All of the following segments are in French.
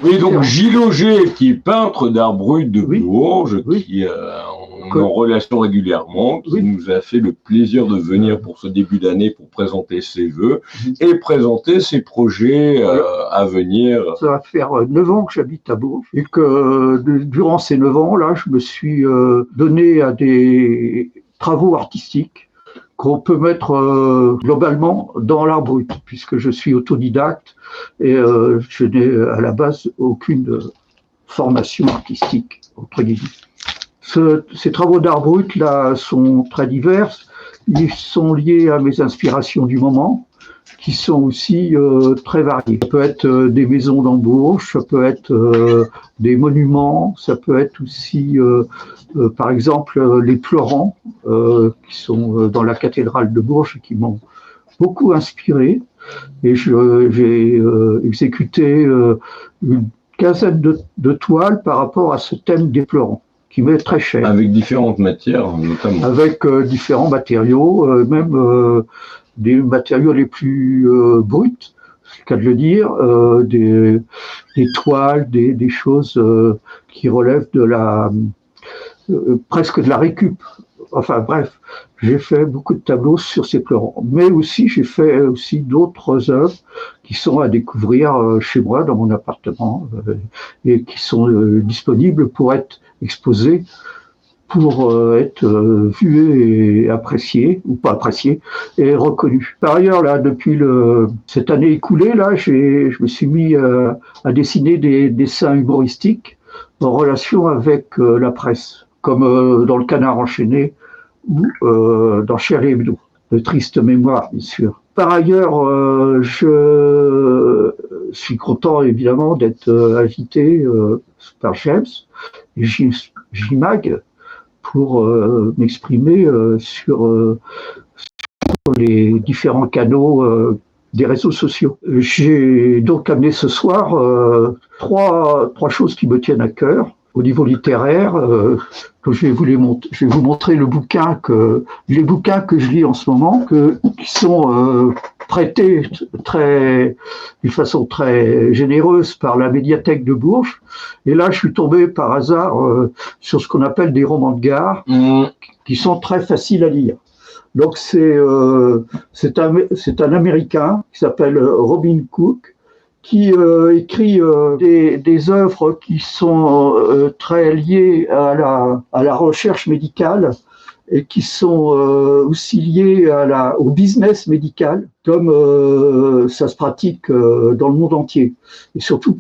Oui, donc Gilles Auger, qui est peintre d'art brut de Bourges, qui on est en relation régulièrement, qui nous a fait le plaisir de venir pour ce début d'année pour présenter ses vœux et présenter ses projets à venir. Ça va faire 9 ans que j'habite à Bourges et que durant ces 9 ans-là, je me suis donné à des travaux artistiques qu'on peut mettre globalement dans l'art brut, puisque je suis autodidacte et je n'ai à la base aucune formation artistique, entre guillemets. Ces travaux d'art brut là sont très divers. Ils sont liés à mes inspirations du moment, qui sont aussi très variées. Ça peut être des maisons dans Bourges, ça peut être des monuments, ça peut être aussi, par exemple, les pleurants, qui sont dans la cathédrale de Bourges, qui m'ont beaucoup inspiré. Et j'ai exécuté une quinzaine de toiles par rapport à ce thème des pleurants, qui m'est très cher. Avec différentes matières, notamment. Avec différents matériaux, même des matériaux les plus bruts, c'est le cas de le dire, des toiles, des choses qui relèvent de la presque de la récup. Enfin bref, j'ai fait beaucoup de tableaux sur ces pleurants. Mais aussi, j'ai fait aussi d'autres œuvres qui sont à découvrir chez moi, dans mon appartement, et qui sont disponibles pour être exposées, pour être vues et appréciées, ou pas appréciées, et reconnues. Par ailleurs, là, depuis cette année écoulée, là, je me suis mis à dessiner des dessins humoristiques en relation avec la presse, comme dans Le Canard enchaîné, ou dans Charlie Hebdo, de triste mémoire, bien sûr. Par ailleurs, je suis content évidemment d'être invité par James et JMag pour m'exprimer sur les différents canaux des réseaux sociaux. J'ai donc amené ce soir trois choses qui me tiennent à cœur. Au niveau littéraire, je vais vous montrer les bouquins que je lis en ce moment, qui sont prêtés d'une façon très généreuse par la médiathèque de Bourges. Et là, je suis tombé par hasard sur ce qu'on appelle des romans de gare, qui sont très faciles à lire. Donc c'est un Américain qui s'appelle Robin Cook, qui écrit des œuvres qui sont très liées à la recherche médicale et qui sont aussi liées au business médical, comme ça se pratique dans le monde entier. Et surtout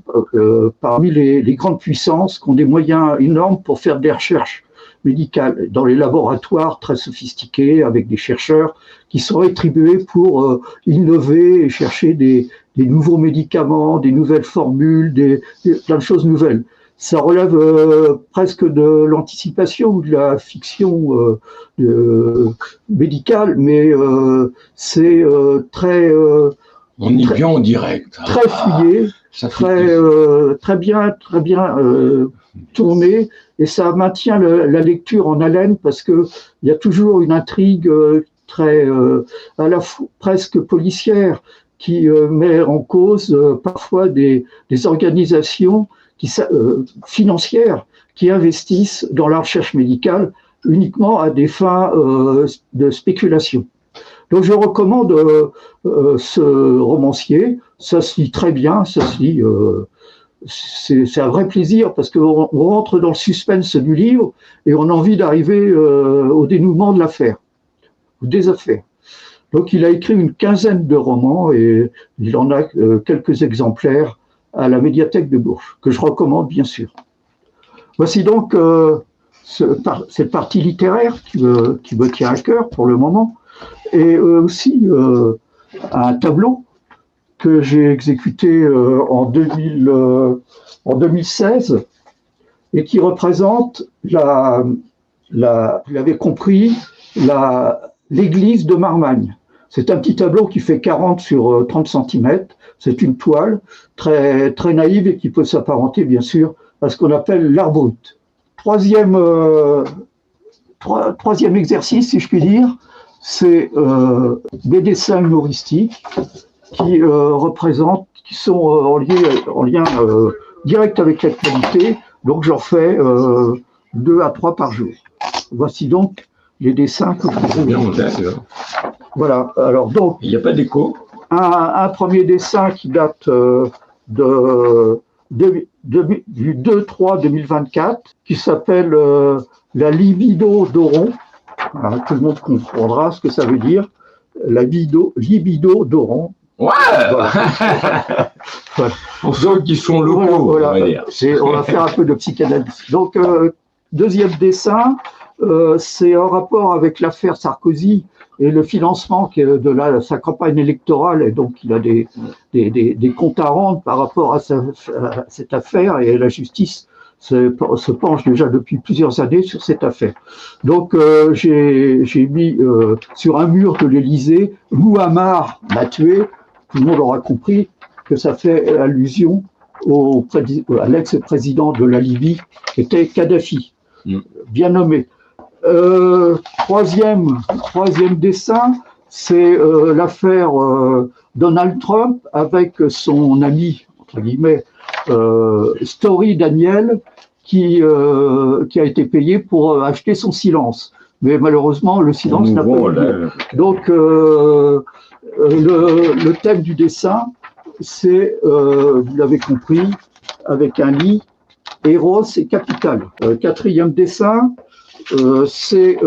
parmi les grandes puissances qui ont des moyens énormes pour faire des recherches médicales dans les laboratoires très sophistiqués avec des chercheurs qui sont rétribués pour innover et chercher des nouveaux médicaments, des nouvelles formules, plein de choses nouvelles. Ça relève presque de l'anticipation ou de la fiction médicale, mais c'est très... on y vient en direct. Très fouillé, très bien tourné, et ça maintient la lecture en haleine parce que il y a toujours une intrigue très à la fois presque policière qui met en cause parfois des organisations financières qui investissent dans la recherche médicale uniquement à des fins de spéculation. Donc je recommande ce romancier, ça se lit très bien, ça se lit, c'est un vrai plaisir parce qu'on rentre dans le suspense du livre et on a envie d'arriver au dénouement de l'affaire, ou des affaires. Donc il a écrit une quinzaine de romans et il en a quelques exemplaires à la médiathèque de Bourges, que je recommande bien sûr. Voici donc cette partie littéraire qui me tient à cœur pour le moment, et aussi un tableau que j'ai exécuté en 2016 et qui représente vous l'avez compris, l'église de Marmagne. C'est un petit tableau qui fait 40 sur 30 cm. C'est une toile très, très naïve et qui peut s'apparenter, bien sûr, à ce qu'on appelle l'art brut. Troisième exercice, si je puis dire, c'est des dessins humoristiques qui sont en lien direct avec l'actualité, donc j'en fais 2 à 3 par jour. Voici donc les dessins que je vous ai. Voilà, alors donc... Il n'y a pas d'écho. Un premier dessin qui date du 2-3-2024, qui s'appelle la libido d'Oron. Tout le monde comprendra ce que ça veut dire. La libido d'Oron. Ouais. Voilà. Pour ceux qui sont locaux, voilà. On va faire un peu de psychanalyse. Donc, deuxième dessin, c'est en rapport avec l'affaire Sarkozy et le financement de sa campagne électorale. Et donc, il a des comptes à rendre par rapport à cette affaire, et la justice se penche déjà depuis plusieurs années sur cette affaire. Donc, j'ai mis sur un mur de l'Élysée « Mouammar m'a tué ». Tout le monde aura compris que ça fait allusion à l'ex-président de la Libye, qui était Kadhafi, bien nommé. Troisième dessin, c'est l'affaire Donald Trump avec son ami, entre guillemets, Story Daniel, qui a été payé pour acheter son silence. Mais malheureusement, le silence n'a pas eu lieu. Donc, le thème du dessin, c'est, vous l'avez compris, avec un lit, Eros et Capital. Quatrième dessin, c'est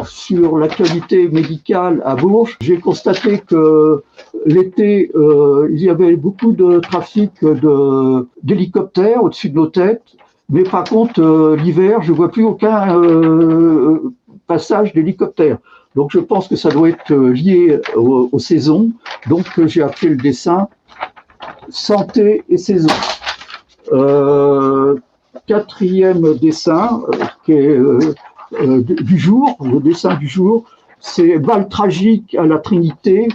sur l'actualité médicale à Bourges. J'ai constaté que l'été, il y avait beaucoup de trafic d'hélicoptères au-dessus de nos têtes, mais par contre, l'hiver, je ne vois plus aucun passage d'hélicoptères. Donc je pense que ça doit être lié aux saisons. Donc j'ai appelé le dessin Santé et saison. Quatrième dessin qui est du jour, le dessin du jour, c'est Balle tragique à la Trinité.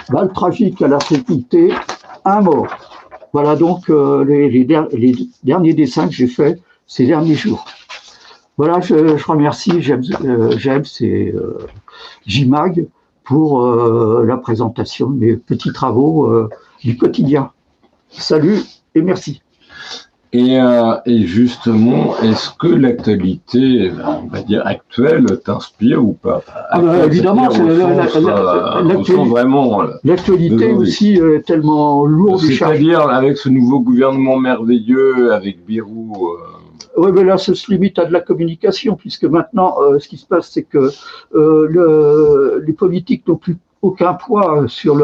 Balle tragique à la Trinité, un mort. Voilà donc les derniers dessins que j'ai faits ces derniers jours. Voilà, je remercie James et JMAG pour la présentation de mes petits travaux du quotidien. Salut et merci. Et justement, est-ce que l'actualité, on va dire actuelle, t'inspire ou pas? Évidemment, l'actualité aussi est tellement lourde. C'est-à-dire avec ce nouveau gouvernement merveilleux, avec Bayrou. Oui, mais là, ça se limite à de la communication, puisque maintenant, ce qui se passe, c'est que les politiques n'ont plus aucun poids sur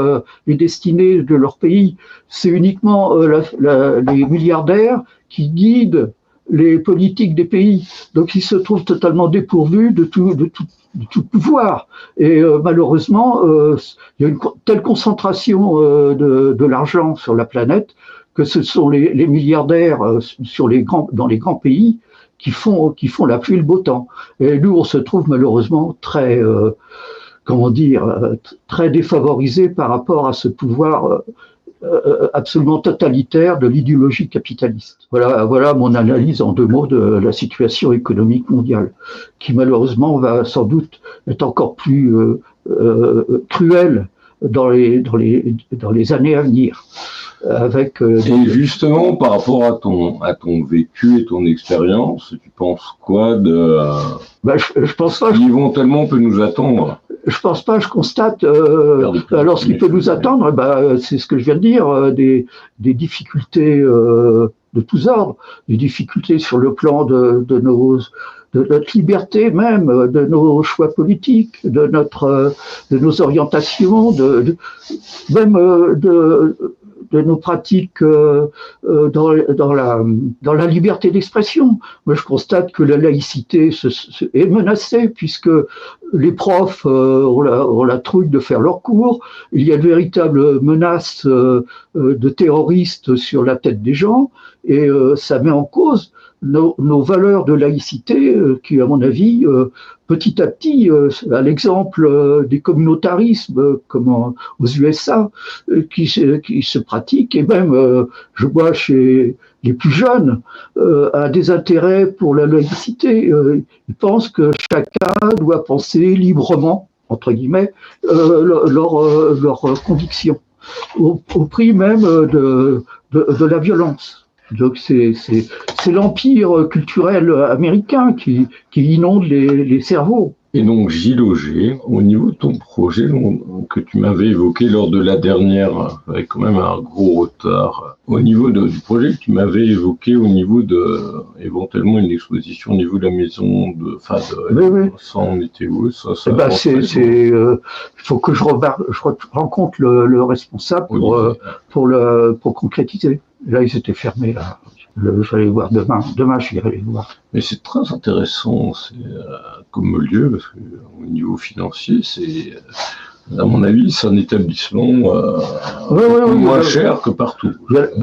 les destinées de leur pays. C'est uniquement les milliardaires qui guident les politiques des pays. Donc, ils se trouvent totalement dépourvus de tout pouvoir. Et malheureusement, il y a une telle concentration de l'argent sur la planète que ce sont les milliardaires dans les grands pays qui font la pluie et le beau temps. Et nous, on se trouve malheureusement très défavorisés par rapport à ce pouvoir absolument totalitaire de l'idéologie capitaliste. Voilà mon analyse en 2 mots de la situation économique mondiale, qui malheureusement va sans doute être encore plus cruelle dans les années à venir. Et justement, par rapport à ton vécu et ton expérience, tu penses quoi de je pense pas. Éventuellement peut nous attendre. Je pense pas. Je constate. Alors, ce qui peut nous attendre, c'est ce que je viens de dire, des difficultés de tous ordres, des difficultés sur le plan de notre liberté même, de nos choix politiques, de nos orientations, même de nos pratiques dans la liberté d'expression. Moi, je constate que la laïcité est menacée, puisque les profs ont la trouille de faire leurs cours. Il y a de véritables menaces de terroristes sur la tête des gens, et ça met en cause nos valeurs de laïcité qui, à mon avis, petit à petit, à l'exemple des communautarismes comme aux USA, qui se pratiquent, et même, je vois chez les plus jeunes, a des intérêts pour la laïcité. Ils pensent que chacun doit penser librement, entre guillemets, leurs convictions. au prix même de la violence. Donc c'est l'empire culturel américain qui inonde les cerveaux. Et donc, Gilles Auger, au niveau de ton projet que tu m'avais évoqué lors de la dernière, avec quand même un gros retard, au niveau du projet que tu m'avais évoqué au niveau de, éventuellement, une exposition au niveau de la maison de, oui. Ça en était où, ça il faut que je rencontre le responsable pour concrétiser. Là, ils étaient fermés, là. Je vais aller voir demain. Demain, je vais aller voir. Mais c'est très intéressant comme lieu, parce qu'au niveau financier, c'est, à mon avis, c'est un établissement moins cher que partout.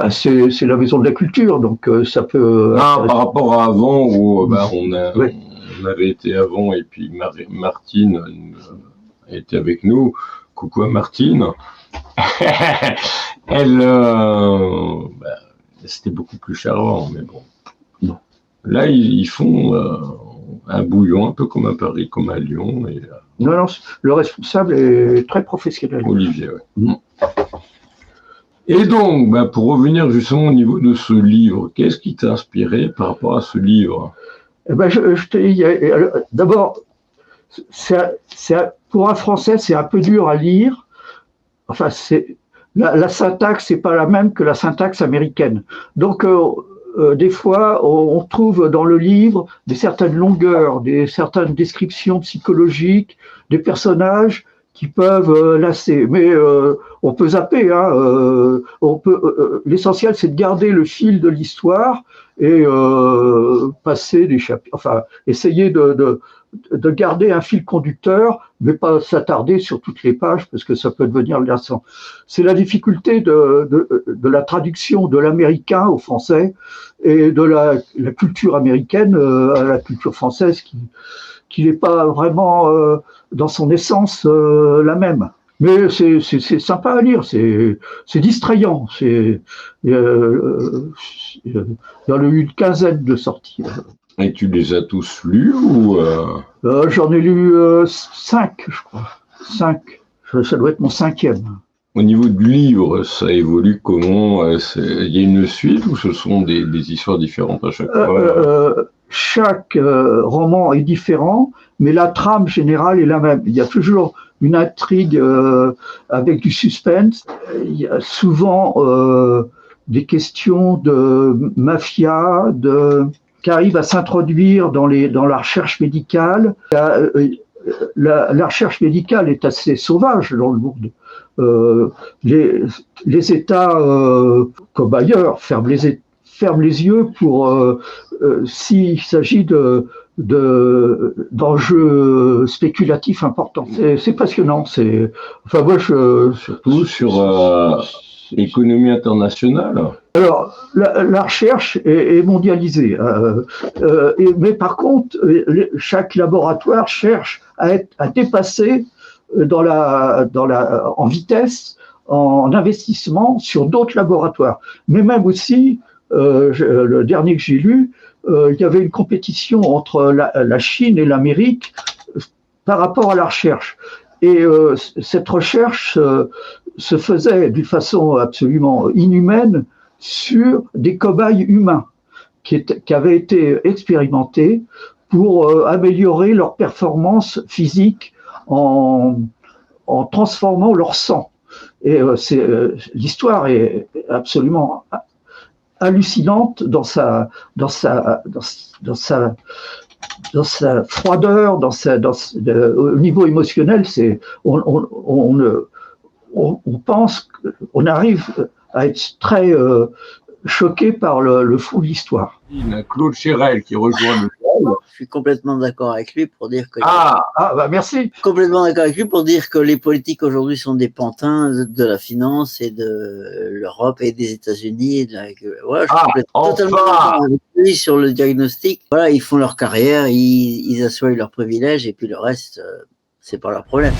C'est la maison de la culture, donc ça peut... par rapport à avant, où on avait été avant, et puis Martine était avec nous. Coucou à Martine. Elle... c'était beaucoup plus cher avant, mais bon. Non. Là, ils font un bouillon, un peu comme à Paris, comme à Lyon. Et, non, le responsable est très professionnel. Olivier, oui. Et donc, pour revenir justement au niveau de ce livre, qu'est-ce qui t'a inspiré par rapport à ce livre? Je te dis, d'abord, pour un Français, c'est un peu dur à lire. Enfin, la syntaxe n'est pas la même que la syntaxe américaine. Donc, des fois, on trouve dans le livre certaines longueurs, certaines descriptions psychologiques, des personnages qui peuvent lasser. Mais on peut zapper. L'essentiel, c'est de garder le fil de l'histoire et passer des chapitres. Enfin, essayer de garder un fil conducteur, mais pas s'attarder sur toutes les pages parce que ça peut devenir lassant. C'est la difficulté de la traduction de l'américain au français et de la culture américaine à la culture française qui n'est pas vraiment dans son essence la même. Mais c'est sympa à lire, c'est distrayant. Il y a eu une quinzaine de sorties. Et tu les as tous lus ou J'en ai lu 5, je crois. 5. Ça doit être mon 5e. Au niveau du livre, ça évolue comment? Il y a une suite ou ce sont des histoires différentes à chaque fois? Chaque roman est différent, mais la trame générale est la même. Il y a toujours une intrigue avec du suspense. Il y a souvent des questions de mafia, qui arrivent à s'introduire dans la recherche médicale. La recherche médicale est assez sauvage dans le monde. Les États, comme ailleurs, ferment les yeux pour s'il s'agit d'enjeux spéculatifs importants. C'est passionnant. Surtout sur l'économie internationale. Alors, la recherche est mondialisée, mais par contre, chaque laboratoire cherche à dépasser en vitesse, en investissement sur d'autres laboratoires. Mais même aussi, le dernier que j'ai lu, il y avait une compétition entre la Chine et l'Amérique par rapport à la recherche. Et cette recherche se faisait d'une façon absolument inhumaine sur des cobayes humains qui avaient été expérimentés pour améliorer leur performance physique en transformant leur sang. Et l'histoire est absolument hallucinante dans sa froideur, au niveau émotionnel. On pense qu'on arrive à être très choqué par le fond de l'histoire. Claude Chérel qui rejoint le Je suis complètement d'accord avec lui pour dire que... merci. Complètement d'accord avec lui pour dire que les politiques aujourd'hui sont des pantins de la finance et de l'Europe et des États-Unis. Voilà, je suis totalement d'accord avec lui sur le diagnostic. Voilà, ils font leur carrière, ils assoient leurs privilèges et puis le reste, c'est pas leur problème.